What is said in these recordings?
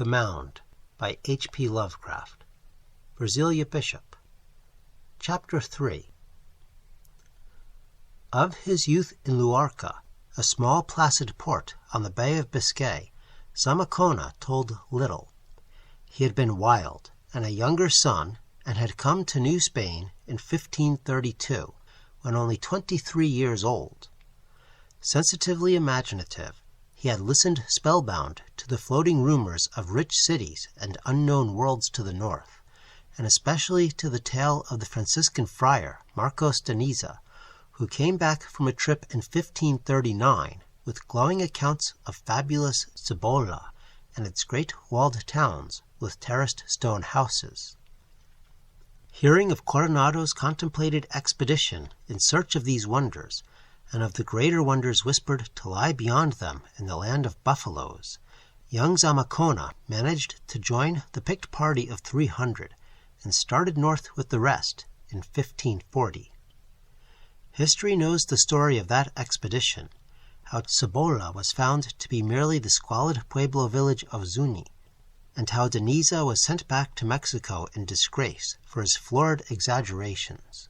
The Mound by H.P. Lovecraft. For Zealia Bishop. Chapter 3. Of his youth in Luarca, a small placid port on the Bay of Biscay, Zamacona told little. He had been wild, and a younger son, and had come to New Spain in 1532, when only 23 years old. Sensitively imaginative, he had listened spellbound to the floating rumors of rich cities and unknown worlds to the north, and especially to the tale of the Franciscan friar Marcos de Niza, who came back from a trip in 1539 with glowing accounts of fabulous Zealia and its great walled towns with terraced stone houses. Hearing of Coronado's contemplated expedition in search of these wonders, and of the greater wonders whispered to lie beyond them in the land of buffaloes, young Zamacona managed to join the picked party of 300 and started north with the rest in 1540. History knows the story of that expedition, how Zealia was found to be merely the squalid pueblo village of Zuni, and how de Niza was sent back to Mexico in disgrace for his florid exaggerations,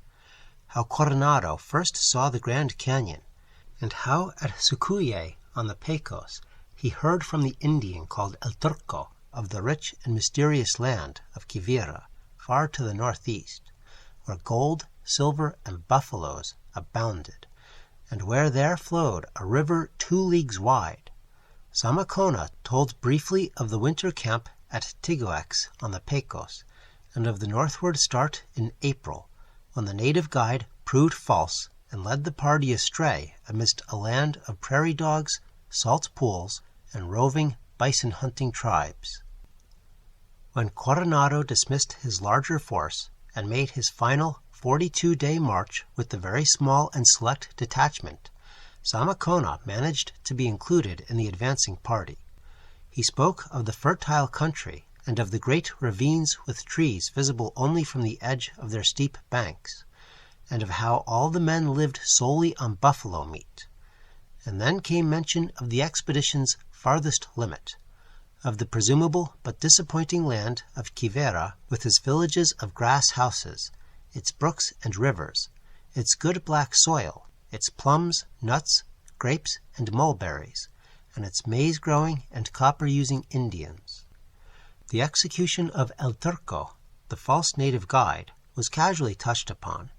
how Coronado first saw the Grand Canyon, and how at Sucuye on the Pecos he heard from the Indian called El Turco of the rich and mysterious land of Quivira, far to the northeast, where gold, silver, and buffaloes abounded, and where there flowed a river 2 leagues wide. Zamacona told briefly of the winter camp at Tiguex on the Pecos, and of the northward start in April, when the native guide proved false and led the party astray amidst a land of prairie dogs, salt pools, and roving bison-hunting tribes. When Coronado dismissed his larger force and made his final 42-day march with the very small and select detachment, Zamacona managed to be included in the advancing party. He spoke of the fertile country and of the great ravines with trees visible only from the edge of their steep banks, and of how all the men lived solely on buffalo meat. And then came mention of the expedition's farthest limit, of the presumable but disappointing land of Quivira with its villages of grass houses, its brooks and rivers, its good black soil, its plums, nuts, grapes, and mulberries, and its maize-growing and copper-using Indians. The execution of El Turco, the false native guide, was casually touched upon,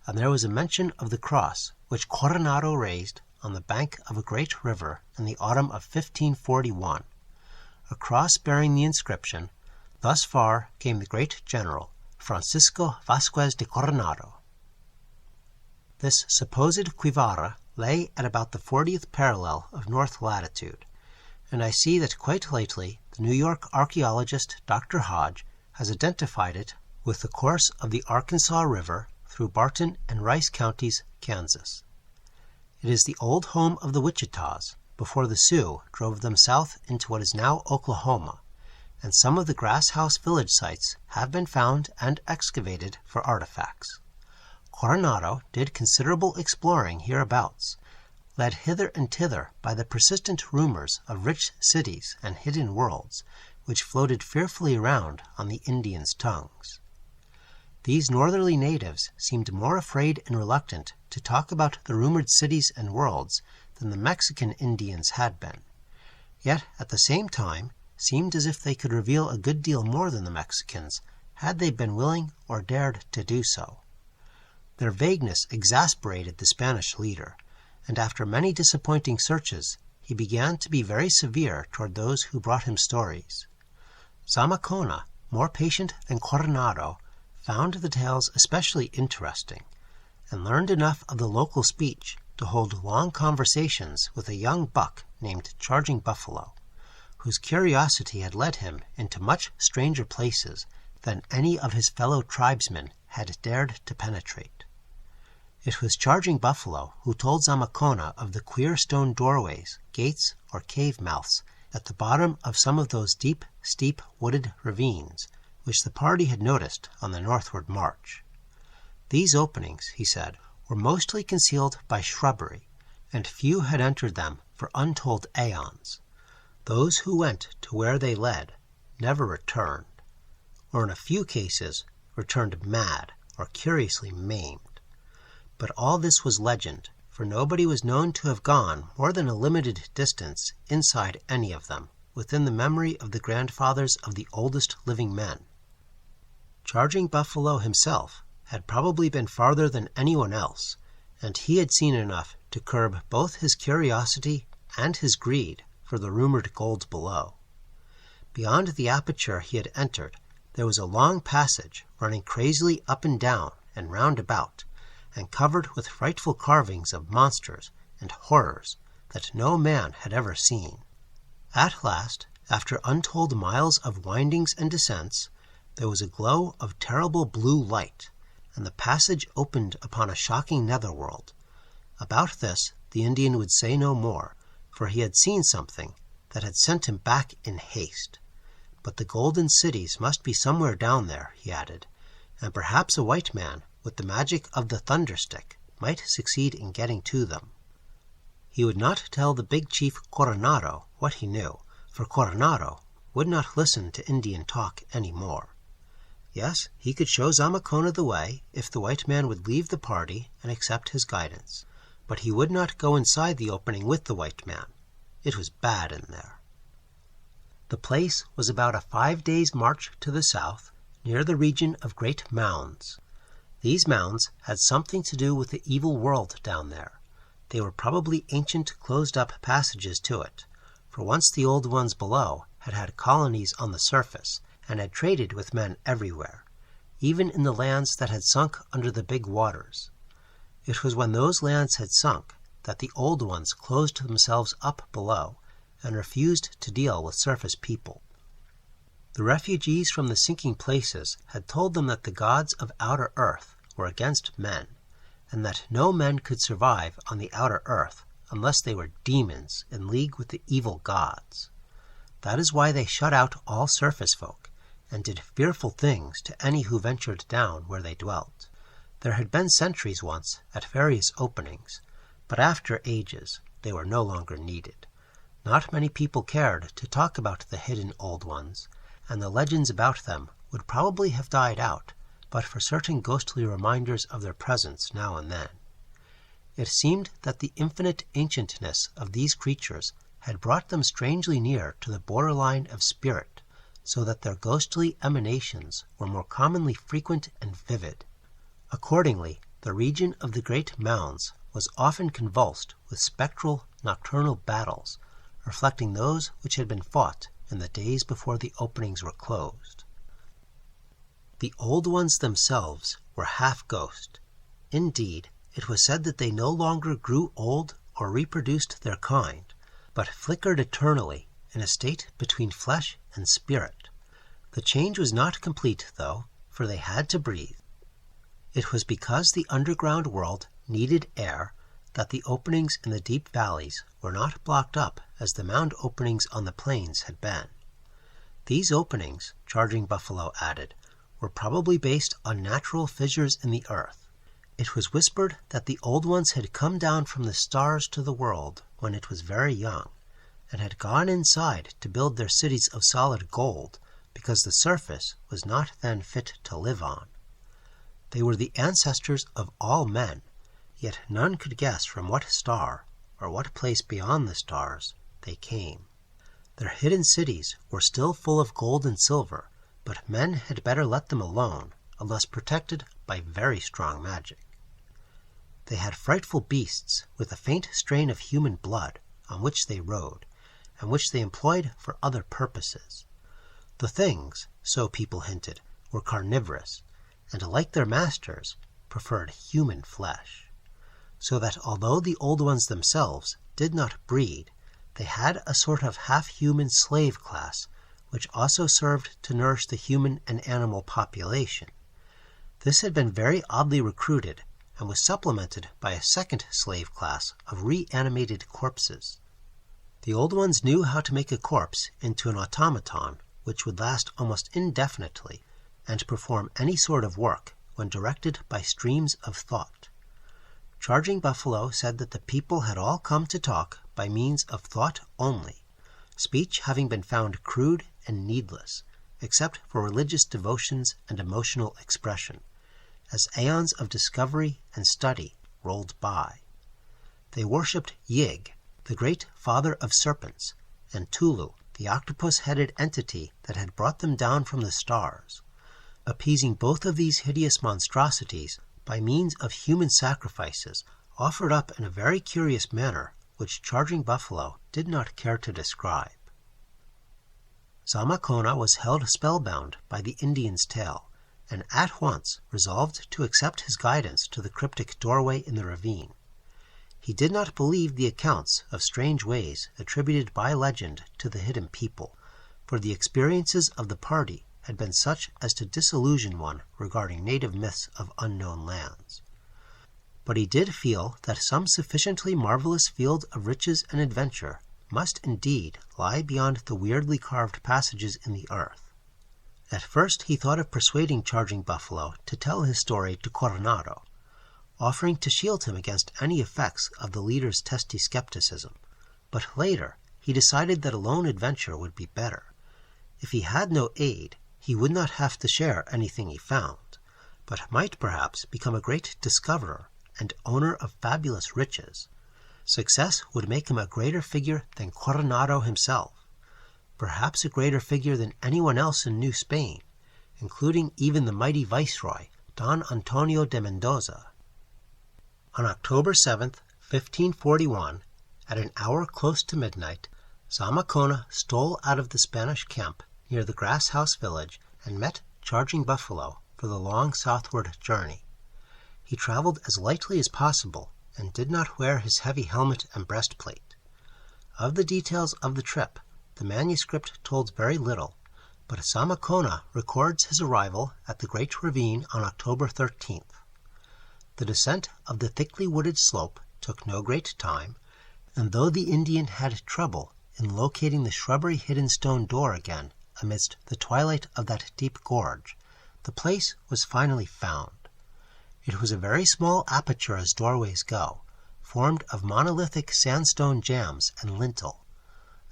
and there was a mention of the cross which Coronado raised on the bank of a great river in the autumn of 1541, a cross bearing the inscription, "Thus far came the great general, Francisco Vasquez de Coronado." This supposed Quivira lay at about the 40th parallel of north latitude, and I see that quite lately the New York archaeologist Dr. Hodge has identified it with the course of the Arkansas River through Barton and Rice counties, Kansas. It is the old home of the Wichitas before the Sioux drove them south into what is now Oklahoma, and some of the grass house village sites have been found and excavated for artifacts. Coronado did considerable exploring hereabouts, led hither and thither by the persistent rumors of rich cities and hidden worlds, which floated fearfully around on the Indians' tongues. These northerly natives seemed more afraid and reluctant to talk about the rumored cities and worlds than the Mexican Indians had been, yet at the same time seemed as if they could reveal a good deal more than the Mexicans, had they been willing or dared to do so. Their vagueness exasperated the Spanish leader, and after many disappointing searches, he began to be very severe toward those who brought him stories. Zamacona, more patient than Coronado, found the tales especially interesting, and learned enough of the local speech to hold long conversations with a young buck named Charging Buffalo, whose curiosity had led him into much stranger places than any of his fellow tribesmen had dared to penetrate. It was Charging Buffalo who told Zamacona of the queer stone doorways, gates, or cave mouths at the bottom of some of those deep, steep, wooded ravines which the party had noticed on the northward march. These openings, he said, were mostly concealed by shrubbery, and few had entered them for untold aeons. Those who went to where they led never returned, or in a few cases returned mad or curiously maimed. But all this was legend, for nobody was known to have gone more than a limited distance inside any of them, within the memory of the grandfathers of the oldest living men. Charging Buffalo himself had probably been farther than anyone else, and he had seen enough to curb both his curiosity and his greed for the rumored gold below. Beyond the aperture he had entered, there was a long passage running crazily up and down and round about, and covered with frightful carvings of monsters and horrors that no man had ever seen. At last, after untold miles of windings and descents, there was a glow of terrible blue light, and the passage opened upon a shocking netherworld. About this the Indian would say no more, for he had seen something that had sent him back in haste. But the golden cities must be somewhere down there, he added, and perhaps a white man with the magic of the thunderstick might succeed in getting to them. He would not tell the big chief Coronado what he knew, for Coronado would not listen to Indian talk any more. Yes, he could show Zamacona the way if the white man would leave the party and accept his guidance, but he would not go inside the opening with the white man. It was bad in there. The place was about a 5 days' march to the south, near the region of great mounds. These mounds had something to do with the evil world down there. They were probably ancient closed-up passages to it, for once the old ones below had had colonies on the surface, and had traded with men everywhere, even in the lands that had sunk under the big waters. It was when those lands had sunk that the old ones closed themselves up below and refused to deal with surface people. The refugees from the sinking places had told them that the gods of outer earth were against men, and that no men could survive on the outer earth unless they were demons in league with the evil gods. That is why they shut out all surface folk, and did fearful things to any who ventured down where they dwelt. There had been sentries once at various openings, but after ages they were no longer needed. Not many people cared to talk about the hidden old ones, and the legends about them would probably have died out but for certain ghostly reminders of their presence now and then. It seemed that the infinite ancientness of these creatures had brought them strangely near to the borderline of spirit, so that their ghostly emanations were more commonly frequent and vivid. Accordingly, the region of the great mounds was often convulsed with spectral, nocturnal battles, reflecting those which had been fought in the days before the openings were closed. The old ones themselves were half ghost. Indeed, it was said that they no longer grew old or reproduced their kind, but flickered eternally in a state between flesh and spirit. The change was not complete, though, for they had to breathe. It was because the underground world needed air that the openings in the deep valleys were not blocked up as the mound openings on the plains had been. These openings, Charging Buffalo added, were probably based on natural fissures in the earth. It was whispered that the old ones had come down from the stars to the world when it was very young, and had gone inside to build their cities of solid gold, because the surface was not then fit to live on. They were the ancestors of all men, yet none could guess from what star, or what place beyond the stars, they came. Their hidden cities were still full of gold and silver, but men had better let them alone, unless protected by very strong magic. They had frightful beasts with a faint strain of human blood, on which they rode, and which they employed for other purposes. The things, so people hinted, were carnivorous, and like their masters, preferred human flesh. So that although the old ones themselves did not breed, they had a sort of half-human slave class, which also served to nourish the human and animal population. This had been very oddly recruited, and was supplemented by a second slave class of reanimated corpses. The old ones knew how to make a corpse into an automaton which would last almost indefinitely, and perform any sort of work when directed by streams of thought. Charging Buffalo said that the people had all come to talk by means of thought only, speech having been found crude and needless, except for religious devotions and emotional expression, as aeons of discovery and study rolled by. They worshipped Yig, the great father of serpents, and Tulu, the octopus-headed entity that had brought them down from the stars, appeasing both of these hideous monstrosities by means of human sacrifices offered up in a very curious manner which Charging Buffalo did not care to describe. Zamacona was held spellbound by the Indian's tale, and at once resolved to accept his guidance to the cryptic doorway in the ravine. He did not believe the accounts of strange ways attributed by legend to the hidden people, for the experiences of the party had been such as to disillusion one regarding native myths of unknown lands. But he did feel that some sufficiently marvelous field of riches and adventure must indeed lie beyond the weirdly carved passages in the earth. At first he thought of persuading Charging Buffalo to tell his story to Coronado, offering to shield him against any effects of the leader's testy skepticism, but later he decided that a lone adventure would be better. If he had no aid, he would not have to share anything he found, but might perhaps become a great discoverer and owner of fabulous riches. Success would make him a greater figure than Coronado himself, perhaps a greater figure than anyone else in New Spain, including even the mighty viceroy, Don Antonio de Mendoza. On October 7th, 1541, at an hour close to midnight, Zamacona stole out of the Spanish camp near the Grass House village and met Charging Buffalo for the long southward journey. He traveled as lightly as possible and did not wear his heavy helmet and breastplate. Of the details of the trip, the manuscript told very little, but Zamacona records his arrival at the Great Ravine on October 13th. The descent of the thickly wooded slope took no great time, and though the Indian had trouble in locating the shrubbery-hidden stone door again amidst the twilight of that deep gorge, the place was finally found. It was a very small aperture as doorways go, formed of monolithic sandstone jambs and lintel,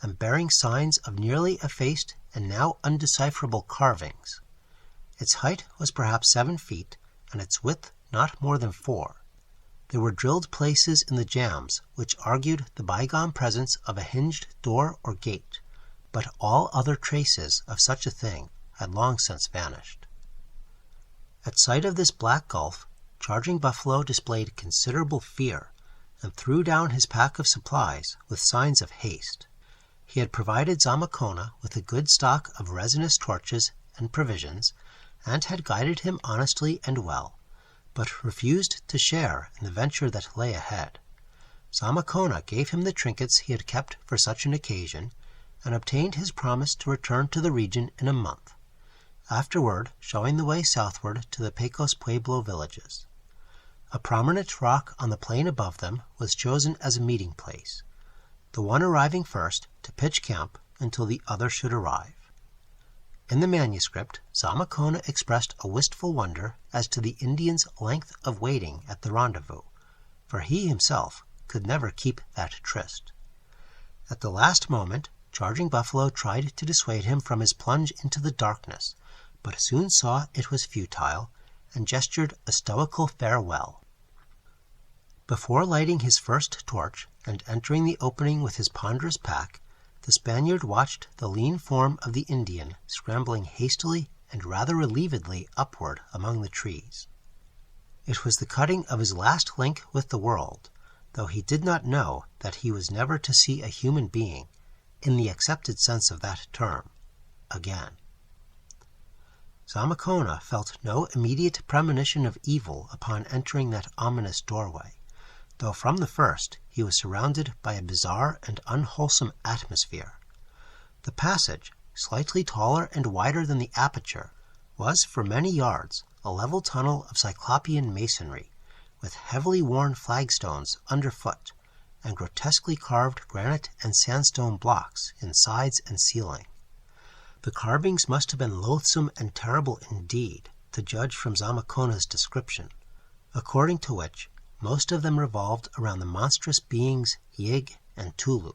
and bearing signs of nearly effaced and now undecipherable carvings. Its height was perhaps 7 feet, and its width not more than 4. There were drilled places in the jambs which argued the bygone presence of a hinged door or gate, but all other traces of such a thing had long since vanished. At sight of this black gulf, Charging Buffalo displayed considerable fear, and threw down his pack of supplies with signs of haste. He had provided Zamacona with a good stock of resinous torches and provisions, and had guided him honestly and well, but refused to share in the venture that lay ahead. Zamacona gave him the trinkets he had kept for such an occasion, and obtained his promise to return to the region in a month, afterward showing the way southward to the Pecos Pueblo villages. A prominent rock on the plain above them was chosen as a meeting place, the one arriving first to pitch camp until the other should arrive. In the manuscript, Zamacona expressed a wistful wonder as to the Indian's length of waiting at the rendezvous, for he himself could never keep that tryst. At the last moment, Charging Buffalo tried to dissuade him from his plunge into the darkness, but soon saw it was futile, and gestured a stoical farewell. Before lighting his first torch and entering the opening with his ponderous pack, the Spaniard watched the lean form of the Indian scrambling hastily and rather relievedly upward among the trees. It was the cutting of his last link with the world, though he did not know that he was never to see a human being, in the accepted sense of that term, again. Zamacona felt no immediate premonition of evil upon entering that ominous doorway, though from the first he was surrounded by a bizarre and unwholesome atmosphere. The passage, slightly taller and wider than the aperture, was for many yards a level tunnel of cyclopean masonry, with heavily worn flagstones underfoot, and grotesquely carved granite and sandstone blocks in sides and ceiling. The carvings must have been loathsome and terrible indeed, to judge from Zamacona's description, according to which most of them revolved around the monstrous beings Yig and Tulu.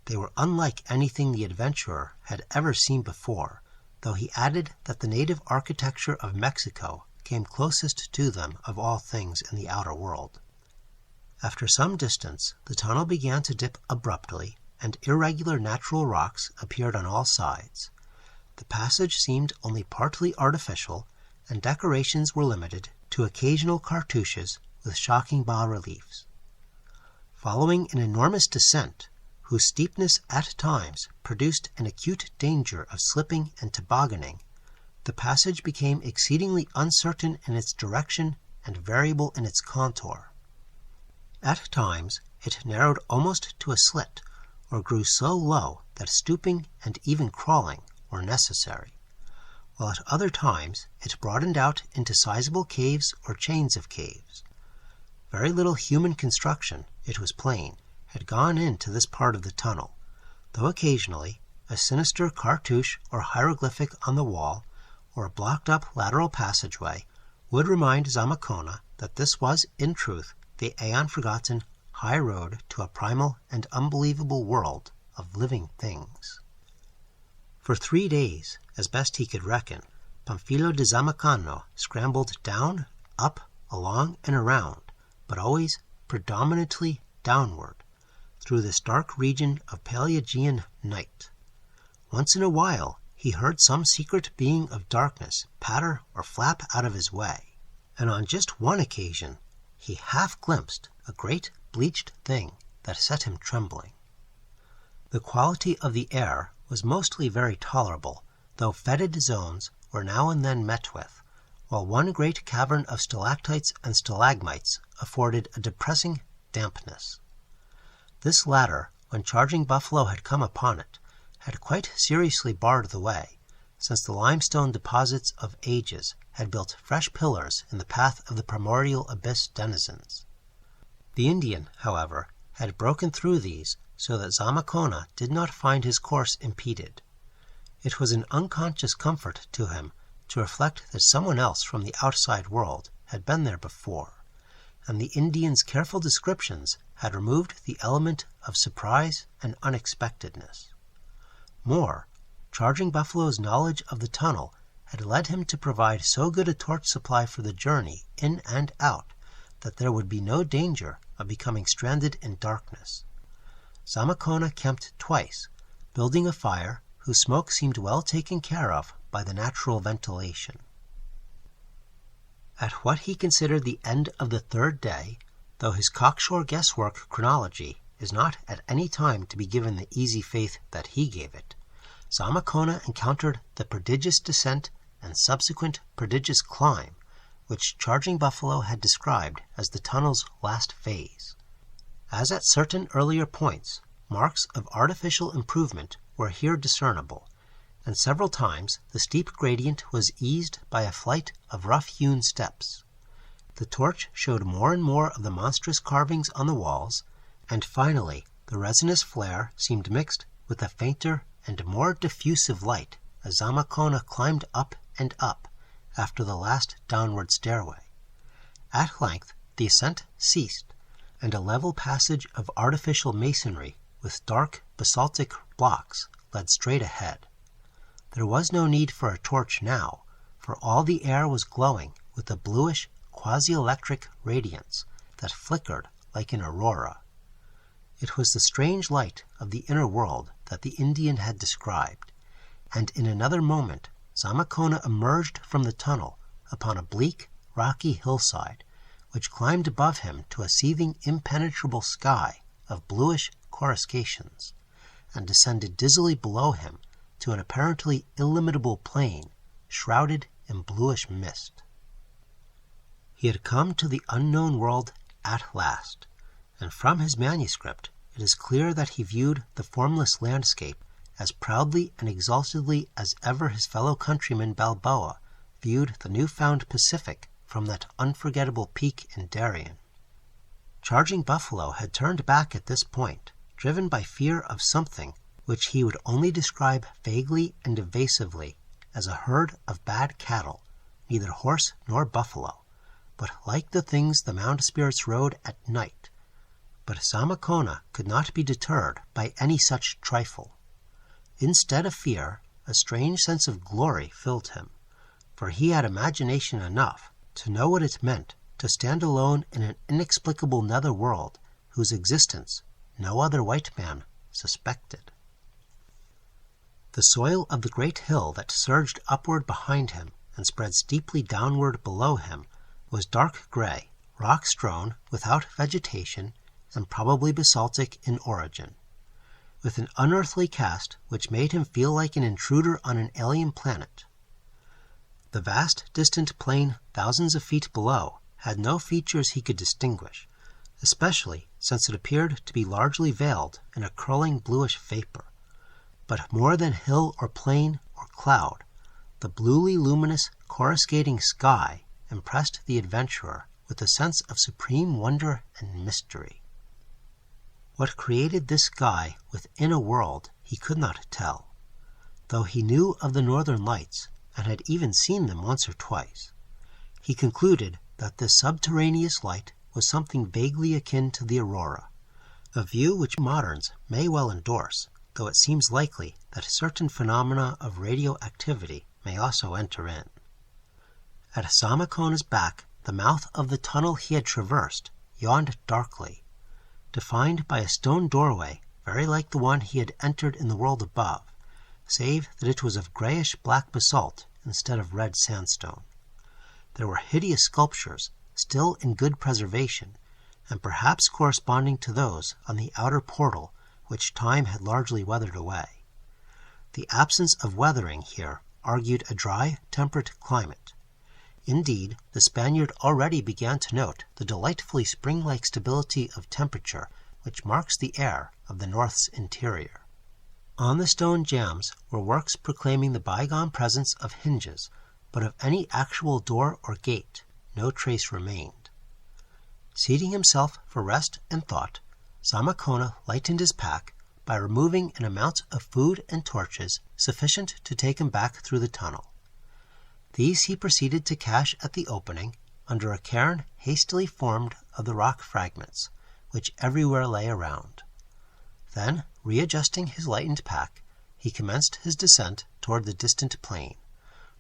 They were unlike anything the adventurer had ever seen before, though he added that the native architecture of Mexico came closest to them of all things in the outer world. After some distance, the tunnel began to dip abruptly, and irregular natural rocks appeared on all sides. The passage seemed only partly artificial, and decorations were limited to occasional cartouches with shocking bas-reliefs. Following an enormous descent, whose steepness at times produced an acute danger of slipping and tobogganing, the passage became exceedingly uncertain in its direction and variable in its contour. At times it narrowed almost to a slit, or grew so low that stooping and even crawling were necessary, while at other times it broadened out into sizable caves or chains of caves. Very little human construction, it was plain, had gone into this part of the tunnel, though occasionally a sinister cartouche or hieroglyphic on the wall, or a blocked-up lateral passageway, would remind Zamacona that this was, in truth, the aeon-forgotten high road to a primal and unbelievable world of living things. For 3 days, as best he could reckon, Pamphilo de Zamacano scrambled down, up, along, and around, but always predominantly downward, through this dark region of Paleogean night. Once in a while he heard some secret being of darkness patter or flap out of his way, and on just one occasion he half glimpsed a great bleached thing that set him trembling. The quality of the air was mostly very tolerable, though fetid zones were now and then met with, while one great cavern of stalactites and stalagmites afforded a depressing dampness. This latter, when Charging Buffalo had come upon it, had quite seriously barred the way, since the limestone deposits of ages had built fresh pillars in the path of the primordial abyss denizens. The Indian, however, had broken through these so that Zamacona did not find his course impeded. It was an unconscious comfort to him to reflect that someone else from the outside world had been there before, and the Indian's careful descriptions had removed the element of surprise and unexpectedness. More, Charging Buffalo's knowledge of the tunnel had led him to provide so good a torch supply for the journey in and out that there would be no danger of becoming stranded in darkness. Zamacona camped twice, building a fire whose smoke seemed well taken care of by the natural ventilation. At what he considered the end of the 3rd day, though his cocksure guesswork chronology is not at any time to be given the easy faith that he gave it, Zamacona encountered the prodigious descent and subsequent prodigious climb, which Charging Buffalo had described as the tunnel's last phase. As at certain earlier points, marks of artificial improvement were here discernible, and several times the steep gradient was eased by a flight of rough-hewn steps. The torch showed more and more of the monstrous carvings on the walls, and finally the resinous flare seemed mixed with a fainter and more diffusive light as Zamacona climbed up and up after the last downward stairway. At length the ascent ceased, and a level passage of artificial masonry with dark basaltic blocks led straight ahead. There was no need for a torch now, for all the air was glowing with a bluish, quasi-electric radiance that flickered like an aurora. It was the strange light of the inner world that the Indian had described, and in another moment Zamacona emerged from the tunnel upon a bleak, rocky hillside, which climbed above him to a seething, impenetrable sky of bluish coruscations, and descended dizzily below him to an apparently illimitable plain, shrouded in bluish mist. He had come to the unknown world at last, and from his manuscript it is clear that he viewed the formless landscape as proudly and exaltedly as ever his fellow countryman Balboa viewed the new-found Pacific from that unforgettable peak in Darien. Charging Buffalo had turned back at this point, driven by fear of something which he would only describe vaguely and evasively as a herd of bad cattle, neither horse nor buffalo, but like the things the Mound spirits rode at night. But Zamacona could not be deterred by any such trifle. Instead of fear, a strange sense of glory filled him, for he had imagination enough to know what it meant to stand alone in an inexplicable nether world whose existence no other white man suspected. The soil of the great hill that surged upward behind him and spread steeply downward below him was dark gray, rock-strewn, without vegetation, and probably basaltic in origin, with an unearthly cast which made him feel like an intruder on an alien planet. The vast, distant plain thousands of feet below had no features he could distinguish, especially since it appeared to be largely veiled in a curling bluish vapor. But more than hill or plain or cloud, the bluely luminous, coruscating sky impressed the adventurer with a sense of supreme wonder and mystery. What created this sky within a world he could not tell, though he knew of the northern lights and had even seen them once or twice. He concluded that this subterraneous light was something vaguely akin to the aurora, a view which moderns may well endorse, though it seems likely that certain phenomena of radioactivity may also enter in. At Samakona's back, the mouth of the tunnel he had traversed yawned darkly, defined by a stone doorway very like the one he had entered in the world above, save that it was of grayish-black basalt instead of red sandstone. There were hideous sculptures, still in good preservation, and perhaps corresponding to those on the outer portal which time had largely weathered away. The absence of weathering here argued a dry, temperate climate. Indeed, the Spaniard already began to note the delightfully spring-like stability of temperature which marks the air of the North's interior. On the stone jambs were works proclaiming the bygone presence of hinges, but of any actual door or gate no trace remained. Seating himself for rest and thought, Samakona lightened his pack by removing an amount of food and torches sufficient to take him back through the tunnel. These he proceeded to cache at the opening under a cairn hastily formed of the rock fragments, which everywhere lay around. Then, readjusting his lightened pack, he commenced his descent toward the distant plain,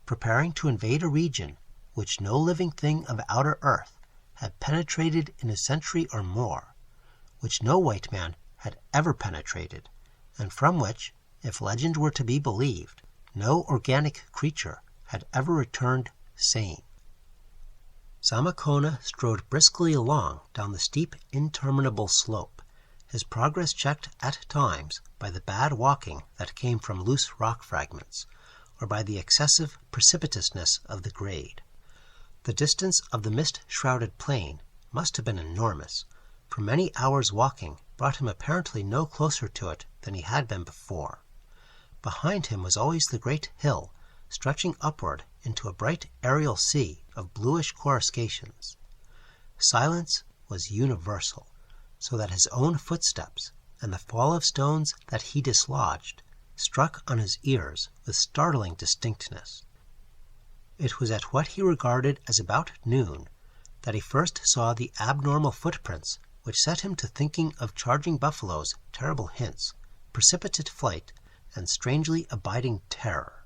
preparing to invade a region which no living thing of outer earth had penetrated in a century or more, which no white man had ever penetrated, and from which, if legend were to be believed, no organic creature had ever returned sane. Samakona strode briskly along down the steep, interminable slope, his progress checked at times by the bad walking that came from loose rock fragments, or by the excessive precipitousness of the grade. The distance of the mist-shrouded plain must have been enormous, for many hours' walking brought him apparently no closer to it than he had been before. Behind him was always the great hill, stretching upward into a bright aerial sea of bluish coruscations. Silence was universal, so that his own footsteps and the fall of stones that he dislodged struck on his ears with startling distinctness. It was at what he regarded as about noon that he first saw the abnormal footprints which set him to thinking of charging buffaloes' terrible hints, precipitate flight, and strangely abiding terror.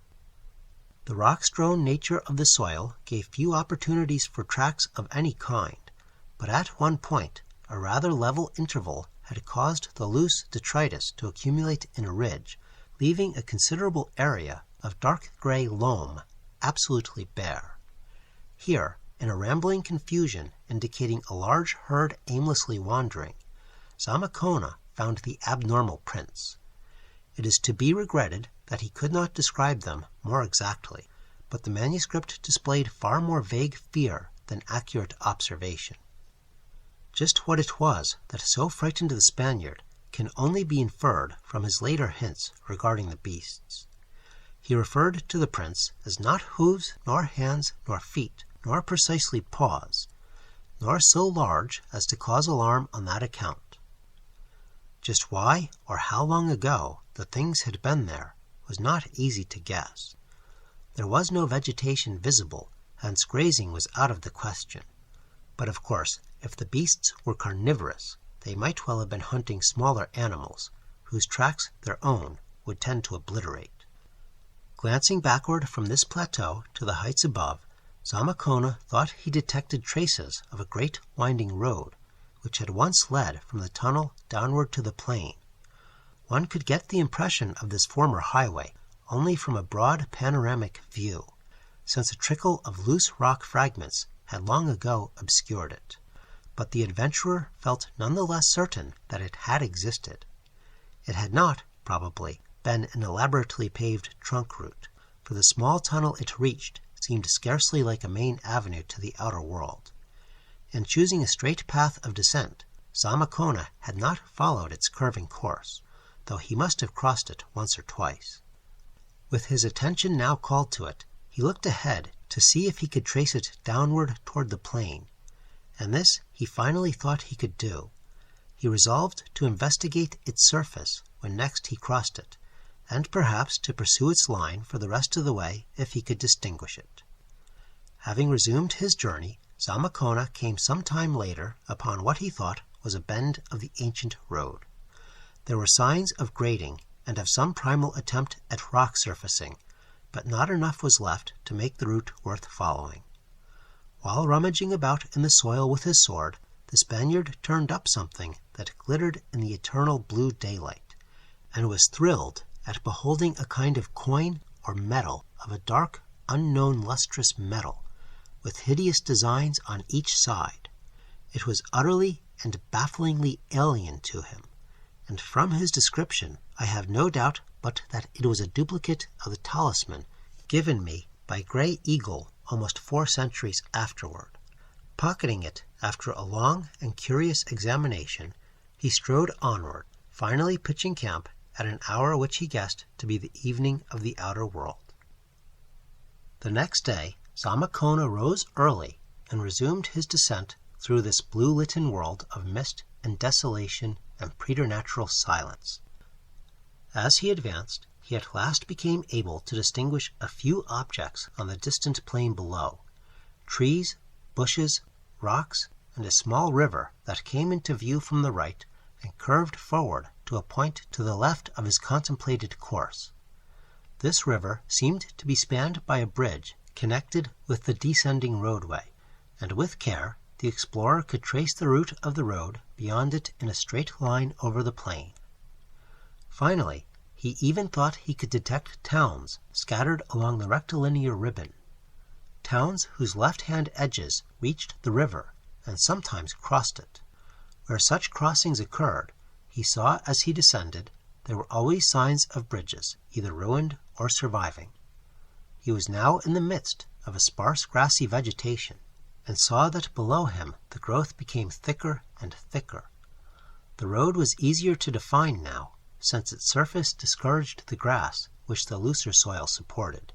The rock-strewn nature of the soil gave few opportunities for tracks of any kind, but at one point a rather level interval had caused the loose detritus to accumulate in a ridge, leaving a considerable area of dark gray loam absolutely bare. Here, in a rambling confusion indicating a large herd aimlessly wandering, Samakona found the abnormal prints. It is to be regretted that he could not describe them more exactly, but the manuscript displayed far more vague fear than accurate observation. Just what it was that so frightened the Spaniard can only be inferred from his later hints regarding the beasts. He referred to the prints as not hooves, nor hands, nor feet, nor precisely paws, nor so large as to cause alarm on that account. Just why or how long ago the things had been there was not easy to guess. There was no vegetation visible, hence grazing was out of the question. But of course, if the beasts were carnivorous, they might well have been hunting smaller animals, whose tracks their own would tend to obliterate. Glancing backward from this plateau to the heights above, Zamakona thought he detected traces of a great winding road, which had once led from the tunnel downward to the plain. One could get the impression of this former highway only from a broad panoramic view, since a trickle of loose rock fragments had long ago obscured it. But the adventurer felt none the less certain that it had existed. It had not, probably, been an elaborately paved trunk route, for the small tunnel it reached seemed scarcely like a main avenue to the outer world. In choosing a straight path of descent, Zamakona had not followed its curving course, though he must have crossed it once or twice. With his attention now called to it, he looked ahead to see if he could trace it downward toward the plain, and this he finally thought he could do. He resolved to investigate its surface when next he crossed it, and perhaps to pursue its line for the rest of the way if he could distinguish it. Having resumed his journey, Zamakona came some time later upon what he thought was a bend of the ancient road. There were signs of grading and of some primal attempt at rock surfacing, but not enough was left to make the route worth following. While rummaging about in the soil with his sword, the Spaniard turned up something that glittered in the eternal blue daylight, and was thrilled at beholding a kind of coin or medal of a dark, unknown lustrous metal, with hideous designs on each side. It was utterly and bafflingly alien to him, and from his description I have no doubt but that it was a duplicate of the talisman given me by Grey Eagle almost 4 centuries afterward. Pocketing it after a long and curious examination, he strode onward, finally pitching camp at an hour which he guessed to be the evening of the outer world. The next day, Zamakona rose early and resumed his descent through this blue-litten world of mist and desolation and preternatural silence. As he advanced, he at last became able to distinguish a few objects on the distant plain below: trees, bushes, rocks, and a small river that came into view from the right and curved forward to a point to the left of his contemplated course. This river seemed to be spanned by a bridge connected with the descending roadway, and with care the explorer could trace the route of the road beyond it in a straight line over the plain. Finally, he even thought he could detect towns scattered along the rectilinear ribbon, towns whose left-hand edges reached the river and sometimes crossed it. Where such crossings occurred, he saw as he descended, there were always signs of bridges, either ruined or surviving. He was now in the midst of a sparse grassy vegetation, and saw that below him the growth became thicker and thicker. The road was easier to define now, since its surface discouraged the grass which the looser soil supported.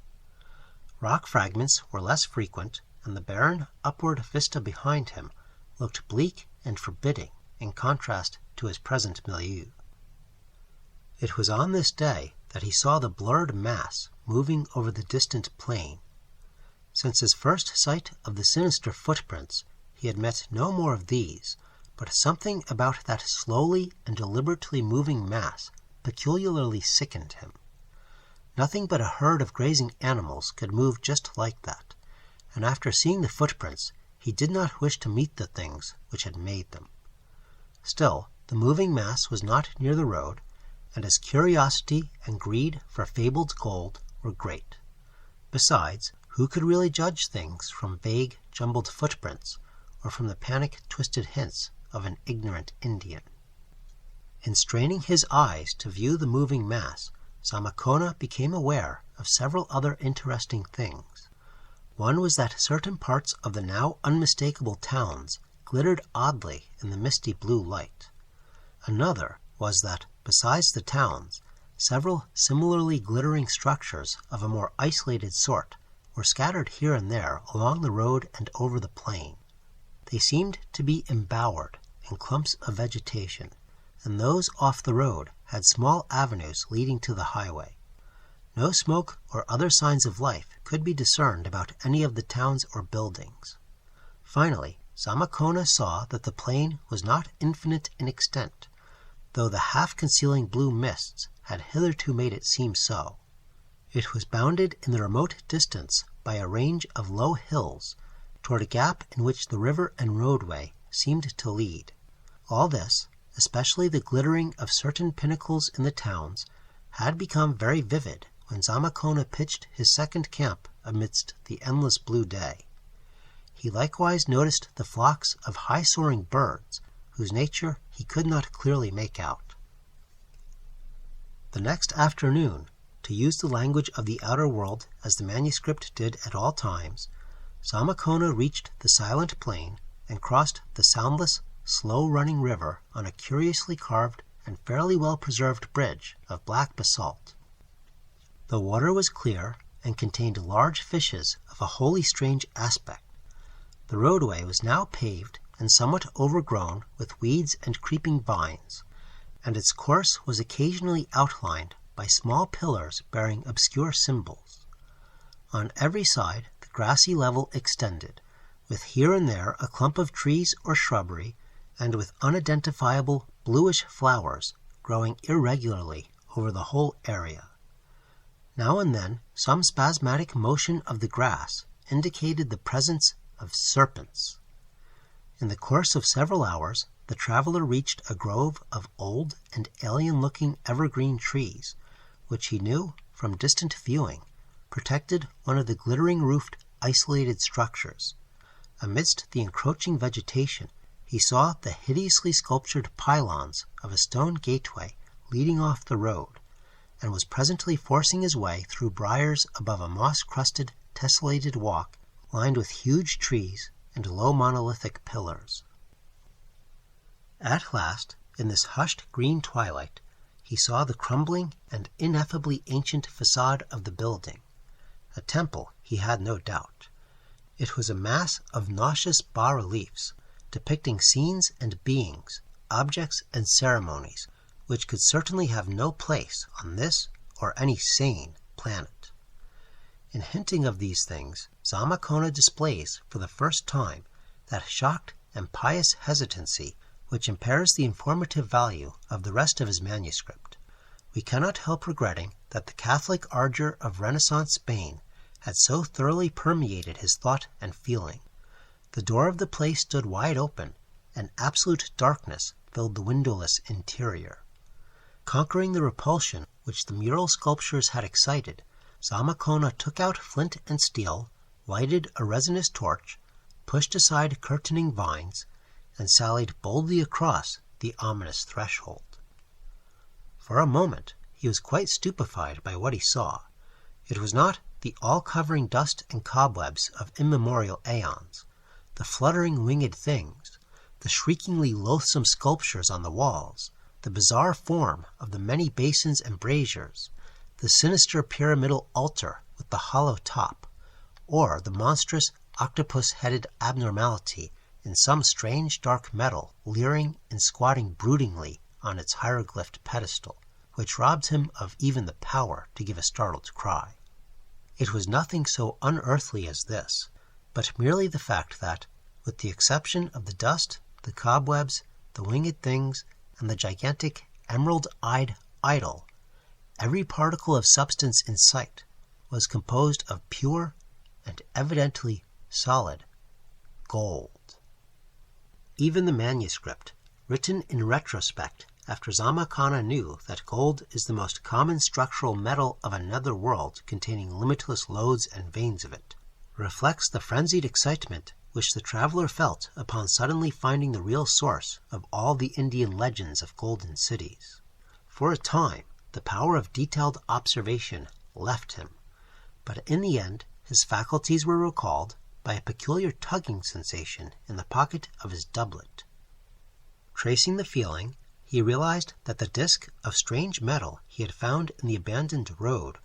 Rock fragments were less frequent, and the barren upward vista behind him looked bleak and forbidding in contrast to his present milieu. It was on this day that he saw the blurred mass moving over the distant plain. Since his first sight of the sinister footprints, he had met no more of these, but something about that slowly and deliberately moving mass peculiarly sickened him. Nothing but a herd of grazing animals could move just like that, and after seeing the footprints, he did not wish to meet the things which had made them. Still, the moving mass was not near the road, and his curiosity and greed for fabled gold were great. Besides, who could really judge things from vague, jumbled footprints, or from the panic-twisted hints of an ignorant Indian? In straining his eyes to view the moving mass, Zamakona became aware of several other interesting things. One was that certain parts of the now unmistakable towns glittered oddly in the misty blue light. Another was that, besides the towns, several similarly glittering structures of a more isolated sort were scattered here and there along the road and over the plain. They seemed to be embowered in clumps of vegetation, and those off the road had small avenues leading to the highway. No smoke or other signs of life could be discerned about any of the towns or buildings. Finally, Zamakona saw that the plain was not infinite in extent, though the half-concealing blue mists had hitherto made it seem so. It was bounded in the remote distance by a range of low hills, toward a gap in which the river and roadway seemed to lead. All this, especially the glittering of certain pinnacles in the towns, had become very vivid when Zamakona pitched his second camp amidst the endless blue day. He likewise noticed the flocks of high-soaring birds, whose nature he could not clearly make out. The next afternoon, to use the language of the outer world as the manuscript did at all times, Zamakona reached the silent plain and crossed the soundless, slow-running river on a curiously carved and fairly well-preserved bridge of black basalt. The water was clear and contained large fishes of a wholly strange aspect. The roadway was now paved and somewhat overgrown with weeds and creeping vines, and its course was occasionally outlined by small pillars bearing obscure symbols. On every side the grassy level extended, with here and there a clump of trees or shrubbery, and with unidentifiable bluish flowers growing irregularly over the whole area. Now and then some spasmodic motion of the grass indicated the presence of serpents. In the course of several hours the traveler reached a grove of old and alien-looking evergreen trees, which he knew, from distant viewing, protected one of the glittering-roofed isolated structures. Amidst the encroaching vegetation he saw the hideously sculptured pylons of a stone gateway leading off the road, and was presently forcing his way through briars above a moss-crusted, tessellated walk lined with huge trees and low monolithic pillars. At last, in this hushed green twilight, he saw the crumbling and ineffably ancient facade of the building. A temple, he had no doubt. It was a mass of nauseous bas-reliefs, depicting scenes and beings, objects and ceremonies, which could certainly have no place on this or any sane planet. In hinting of these things, Zamakona displays for the first time that shocked and pious hesitancy which impairs the informative value of the rest of his manuscript. We cannot help regretting that the Catholic ardor of Renaissance Spain had so thoroughly permeated his thought and feeling. The door of the place stood wide open, and absolute darkness filled the windowless interior. Conquering the repulsion which the mural sculptures had excited, Zamakona took out flint and steel, lighted a resinous torch, pushed aside curtaining vines, and sallied boldly across the ominous threshold. For a moment he was quite stupefied by what he saw. It was not the all-covering dust and cobwebs of immemorial aeons, the fluttering winged things, the shriekingly loathsome sculptures on the walls, the bizarre form of the many basins and braziers, the sinister pyramidal altar with the hollow top, or the monstrous octopus-headed abnormality in some strange dark metal leering and squatting broodingly on its hieroglyphed pedestal, which robbed him of even the power to give a startled cry. It was nothing so unearthly as this, but merely the fact that, with the exception of the dust, the cobwebs, the winged things, and the gigantic emerald-eyed idol, every particle of substance in sight was composed of pure and evidently solid gold. Even the manuscript, written in retrospect after Zamakona knew that gold is the most common structural metal of another world containing limitless lodes and veins of it, reflects the frenzied excitement which the traveler felt upon suddenly finding the real source of all the Indian legends of golden cities. For a time, the power of detailed observation left him, but in the end his faculties were recalled by a peculiar tugging sensation in the pocket of his doublet. Tracing the feeling, he realized that the disk of strange metal he had found in the abandoned road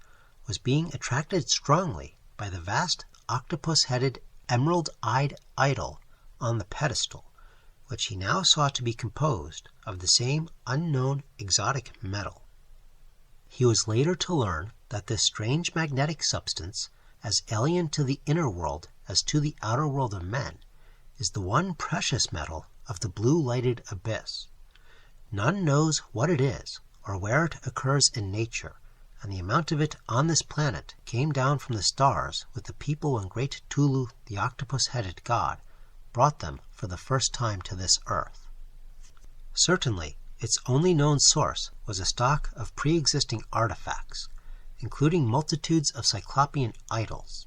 was being attracted strongly by the vast octopus-headed emerald-eyed idol on the pedestal, which he now saw to be composed of the same unknown exotic metal. He was later to learn that this strange magnetic substance, as alien to the inner world as to the outer world of men, is the one precious metal of the blue-lighted abyss. None knows what it is or where it occurs in nature, and the amount of it on this planet came down from the stars with the people when great Tulu, the octopus-headed god, brought them for the first time to this earth. Certainly, its only known source was a stock of pre-existing artifacts, including multitudes of cyclopean idols.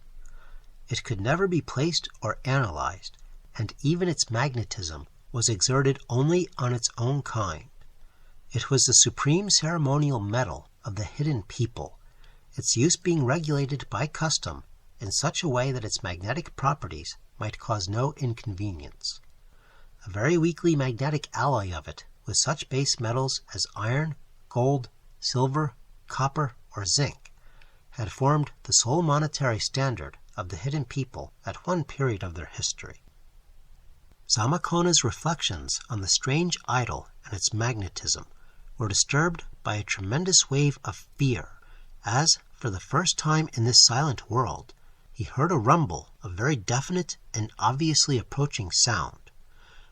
It could never be placed or analyzed, and even its magnetism was exerted only on its own kind. It was the supreme ceremonial metal of the hidden people, its use being regulated by custom in such a way that its magnetic properties might cause no inconvenience. A very weakly magnetic alloy of it with such base metals as iron, gold, silver, copper, or zinc had formed the sole monetary standard of the hidden people at one period of their history. Zamakona's reflections on the strange idol and its magnetism were disturbed by a tremendous wave of fear as, for the first time in this silent world, he heard a rumble of very definite and obviously approaching sound.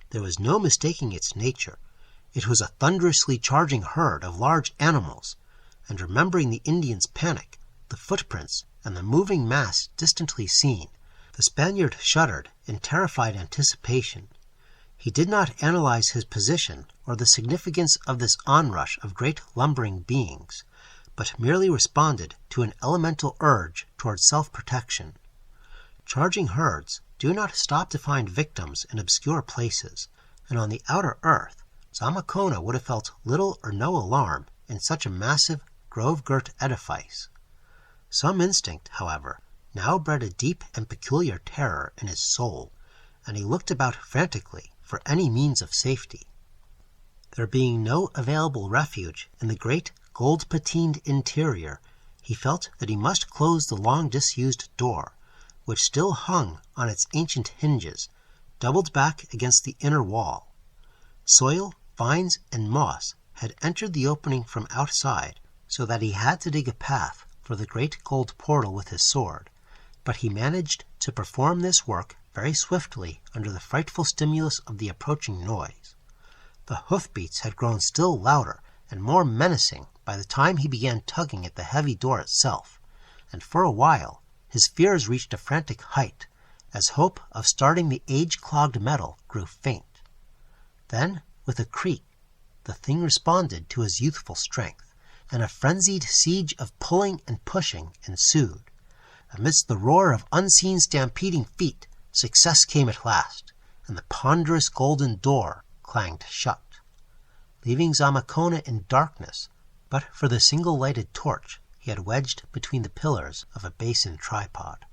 There was no mistaking its nature. It was a thunderously charging herd of large animals, and remembering the Indian's panic, the footprints, and the moving mass distantly seen, the Spaniard shuddered in terrified anticipation. He did not analyze his position or the significance of this onrush of great lumbering beings, but merely responded to an elemental urge toward self-protection. Charging herds do not stop to find victims in obscure places, and on the outer earth, Zamakona would have felt little or no alarm in such a massive, grove-girt edifice. Some instinct, however, now bred a deep and peculiar terror in his soul, and he looked about frantically for any means of safety. There being no available refuge in the great gold-patined interior, he felt that he must close the long disused door, which still hung on its ancient hinges, doubled back against the inner wall. Soil, vines, and moss had entered the opening from outside, so that he had to dig a path for the great gold portal with his sword, but he managed to perform this work very swiftly under the frightful stimulus of the approaching noise. The hoofbeats had grown still louder and more menacing by the time he began tugging at the heavy door itself, and for a while his fears reached a frantic height, as hope of starting the age-clogged metal grew faint. Then, with a creak, the thing responded to his youthful strength, and a frenzied siege of pulling and pushing ensued. Amidst the roar of unseen stampeding feet, success came at last, and the ponderous golden door clanged shut, leaving Zamakona in darkness but for the single lighted torch he had wedged between the pillars of a basin tripod.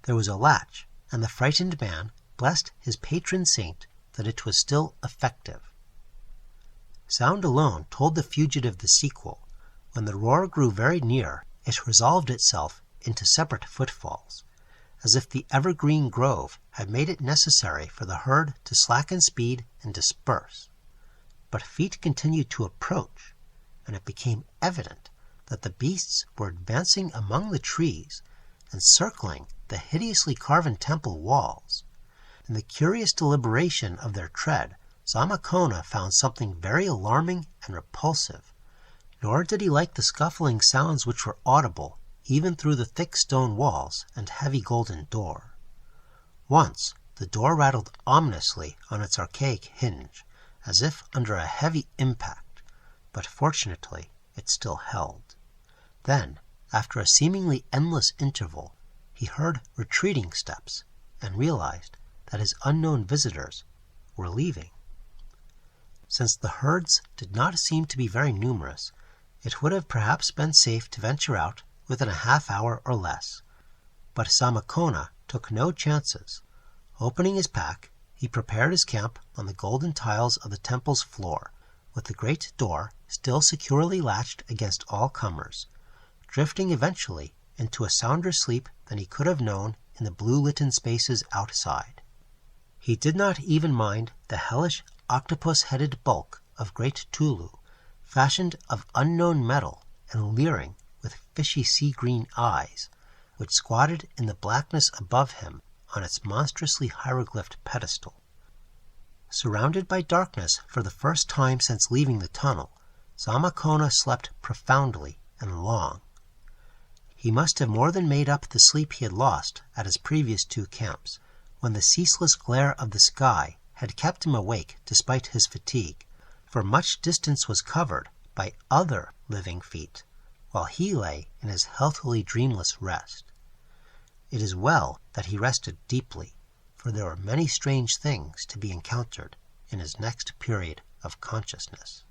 There was a latch, and the frightened man blessed his patron saint that it was still effective. Sound alone told the fugitive the sequel. When the roar grew very near, it resolved itself into separate footfalls, as if the evergreen grove had made it necessary for the herd to slacken speed and disperse. But feet continued to approach, and it became evident that the beasts were advancing among the trees and circling the hideously carven temple walls. In the curious deliberation of their tread, Zamakona found something very alarming and repulsive, nor did he like the scuffling sounds which were audible even through the thick stone walls and heavy golden door. Once the door rattled ominously on its archaic hinge, as if under a heavy impact, but fortunately it still held. Then, after a seemingly endless interval, he heard retreating steps and realized that his unknown visitors were leaving. Since the herds did not seem to be very numerous, it would have perhaps been safe to venture out within a half-hour or less. But Zamakona took no chances. Opening his pack, he prepared his camp on the golden tiles of the temple's floor, with the great door still securely latched against all comers, drifting eventually into a sounder sleep than he could have known in the blue-litten spaces outside. He did not even mind the hellish octopus-headed bulk of great Tulu, fashioned of unknown metal and leering with fishy sea-green eyes, which squatted in the blackness above him on its monstrously hieroglyphed pedestal. Surrounded by darkness for the first time since leaving the tunnel, Zamakona slept profoundly and long. He must have more than made up the sleep he had lost at his previous 2 camps, when the ceaseless glare of the sky had kept him awake despite his fatigue, for much distance was covered by other living feet, while he lay in his healthily dreamless rest. It is well that he rested deeply, for there were many strange things to be encountered in his next period of consciousness.